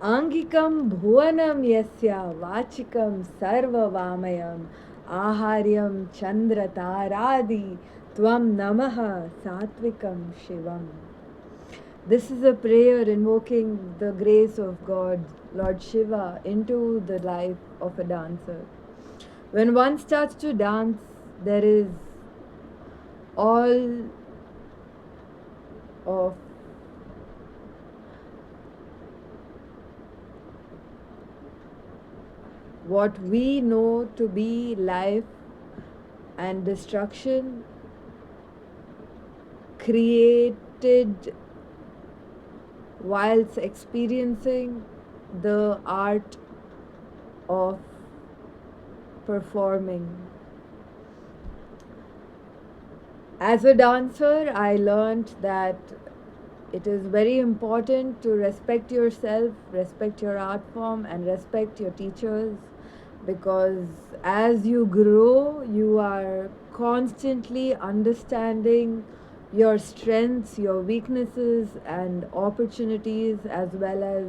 Angikam bhuvanam yasya vachikam sarva vamayam aharyam chandra taradi tvam namaha satvikam shivam. This is a prayer invoking the grace of God, Lord Shiva, into the life of a dancer. When one starts to dance, there is all of what we know to be life and destruction created whilst experiencing the art of performing. As a dancer, I learned that it is very important to respect yourself, respect your art form, and respect your teachers, because as you grow, you are constantly understanding your strengths, your weaknesses, and opportunities, as well as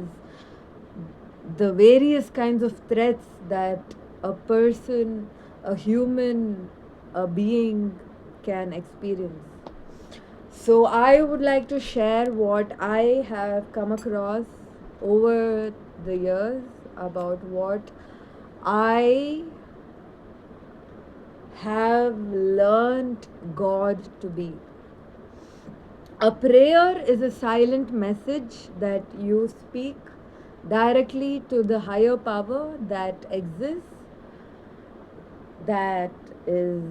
the various kinds of threats that a person, a human, a being can experience. So, I would like to share what I have come across over the years about what I have learned God to be. A prayer is a silent message that you speak directly to the higher power that exists, that is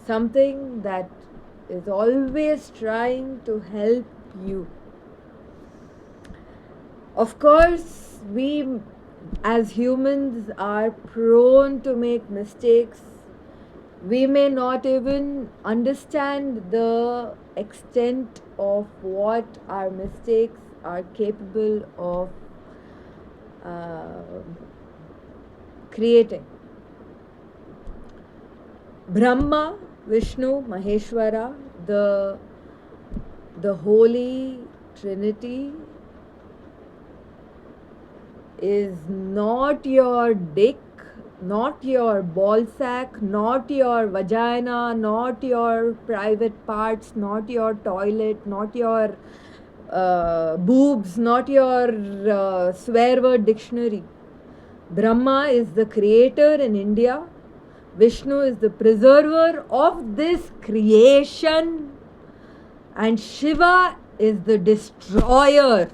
something that is always trying to help you. Of course, we as humans are prone to make mistakes. We may not even understand the extent of what our mistakes are capable of creating. Brahma, Vishnu, Maheshwara, the Holy Trinity is not your dick, not your ball sack, not your vagina, not your private parts, not your toilet, not your boobs, not your swear word dictionary. Brahma is the creator in India. Vishnu is the preserver of this creation. And Shiva is the destroyer.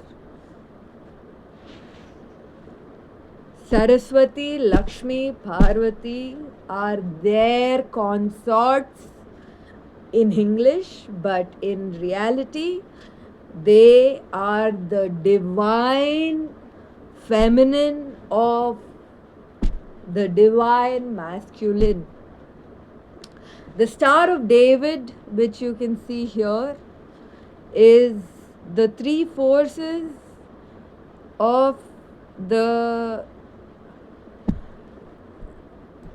Saraswati, Lakshmi, Parvati are their consorts in English, but in reality, they are the divine feminine of the divine masculine. The Star of David, which you can see here, is the three forces of the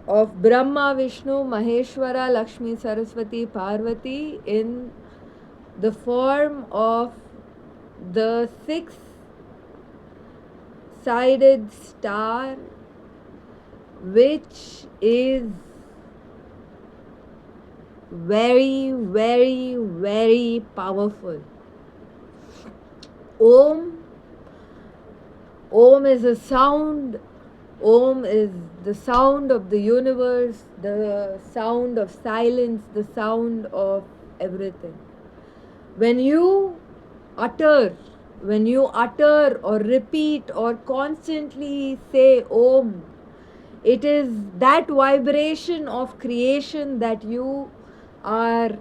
of Brahma, Vishnu, Maheshwara, Lakshmi, Saraswati, Parvati in the form of the six-sided star, which is very, very, very powerful. Om. Om is a sound. Om is the sound of the universe, the sound of silence, the sound of everything. When you utter, or repeat or constantly say Om, it is that vibration of creation that you are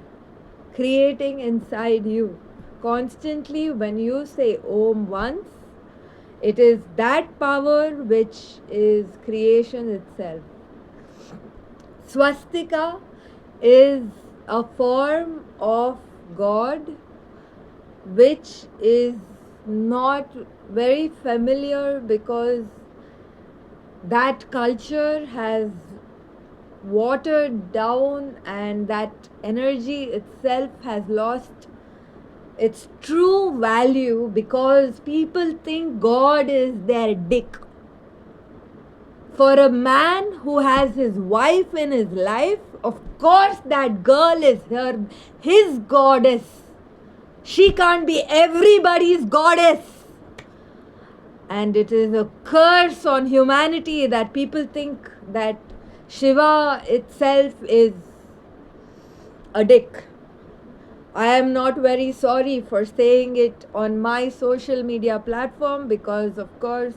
creating inside you. Constantly, when you say Om once, it is that power which is creation itself. Swastika is a form of God which is not very familiar because that culture has watered down and that energy itself has lost its true value, because people think God is their dick. For a man who has his wife in his life, of course that girl is his goddess. She can't be everybody's goddess. And it is a curse on humanity that people think that Shiva itself is a dick. I am not very sorry for saying it on my social media platform, because, of course,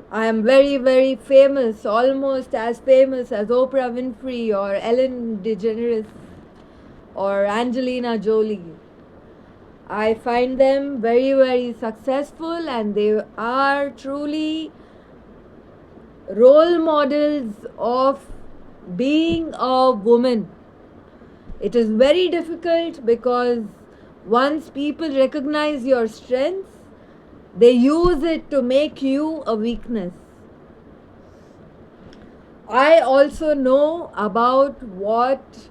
I am very, very famous, almost as famous as Oprah Winfrey or Ellen DeGeneres or Angelina Jolie. I find them very, very successful, and they are truly role models of being a woman. It is very difficult, because once people recognize your strengths, they use it to make you a weakness. I also know about what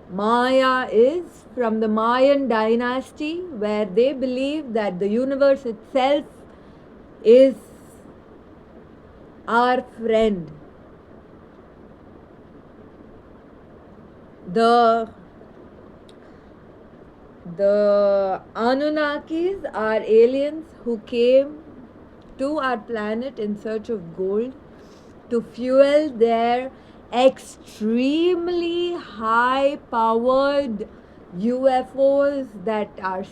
Maya is from the Mayan dynasty, where they believe that the universe itself is our friend. The Anunnakis are aliens who came to our planet in search of gold to fuel their extremely high powered UFOs that are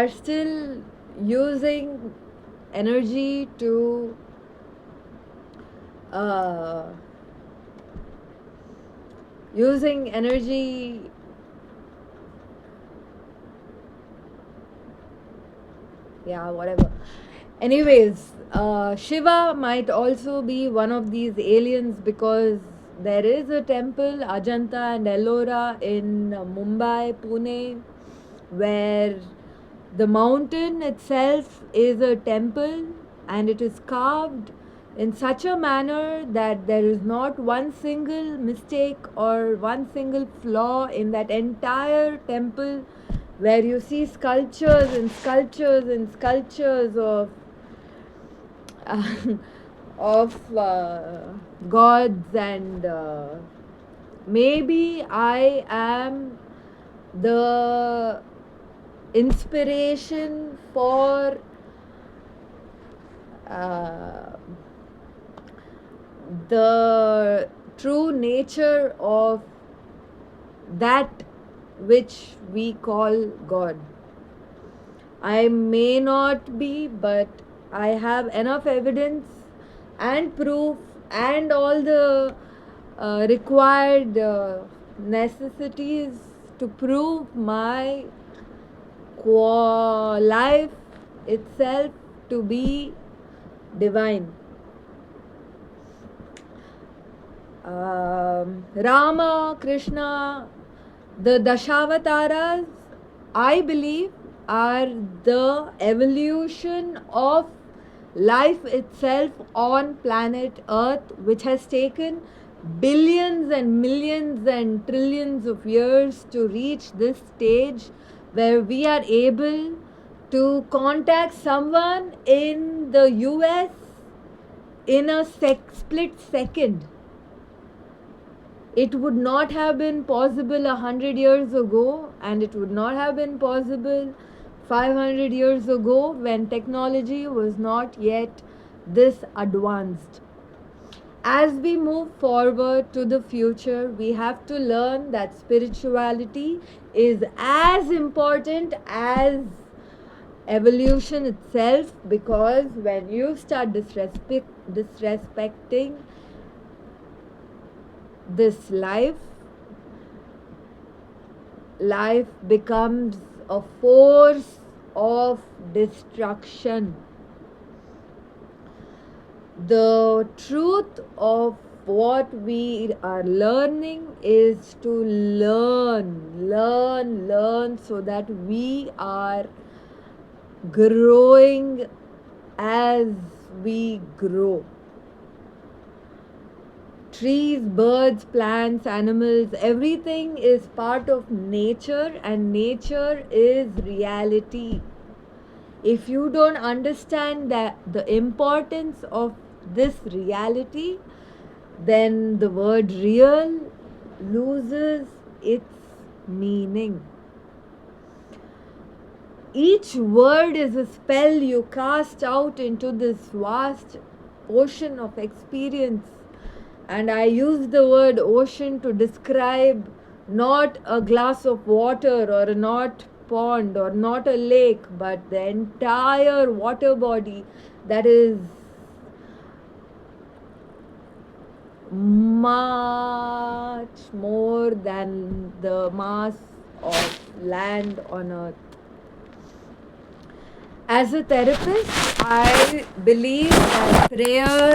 still using energy to whatever. Anyways, Shiva might also be one of these aliens, because there is a temple, Ajanta and Ellora, in Mumbai, Pune, where the mountain itself is a temple, and it is carved in such a manner that there is not one single mistake or one single flaw in that entire temple, where you see sculptures and sculptures and sculptures of gods, and maybe I am the inspiration for the true nature of that which we call God. I may not be, but I have enough evidence and proof and all the required necessities to prove my life itself to be divine. Rama, Krishna, the Dashawataras, I believe, are the evolution of life itself on planet Earth, which has taken billions and millions and trillions of years to reach this stage where we are able to contact someone in the US in a split second. It would not have been possible 100 years ago, and it would not have been possible 500 years ago, when technology was not yet this advanced. As we move forward to the future, we have to learn that spirituality is as important as evolution itself, because when you start disrespecting this life becomes a force of destruction. The truth of what we are learning is to learn so that we are growing as we grow. Trees, birds, plants, animals, everything is part of nature, and nature is reality. If you don't understand that the importance of this reality, then the word real loses its meaning. Each word is a spell you cast out into this vast ocean of experience. And I use the word ocean to describe not a glass of water or not pond or not a lake, but the entire water body that is much more than the mass of land on earth. As a therapist, I believe that prayer